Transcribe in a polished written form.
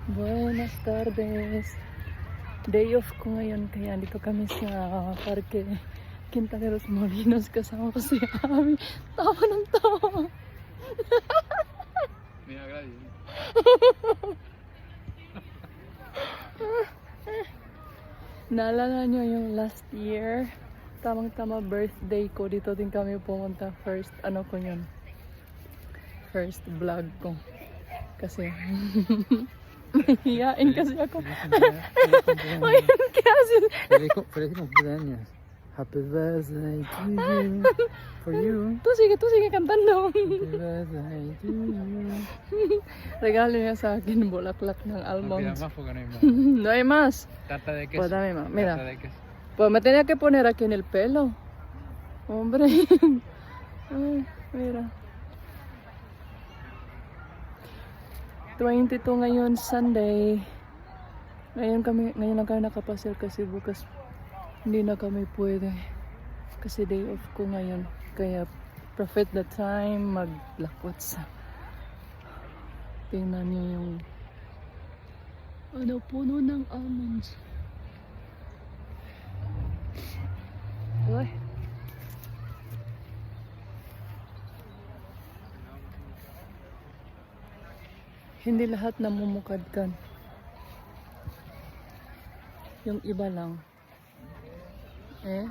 Buenas tardes. Day off ko ngayon kaya dito kami sa Parque Quinta de los Molinos kasama ko si Ami. Tawa ng tawa. Mira, Gladys. Naalala nyo yung last year? Tamang-tama birthday ko. Dito din kami pumunta. First, ano ko yun? First vlog ko. Kasi, mahihiyain kasi ako. Mahihiyain kasi. Feliz cumpleaños. Happy birthday to you. For you. Tú sige, cantando. Happy birthday to you. Regalo niya sa akin bulaklak ng No almonds. pidas más porque no hay más. No hay más. Tarta de queso. Pues dame más, mira. Tarta de queso. Pues me tenía que poner aquí en el pelo. Hombre. Ay, mira. 22 ngayon, Sunday. Ngayon lang kami nakapasel kasi bukas hindi na kami pwede. Kasi day off ko ngayon. Kaya profit the time maglakwat sa. Tingnan niyo yung puno ng almonds. Uy. Hindi lahat namumukadkan. Yung iba lang. Eh?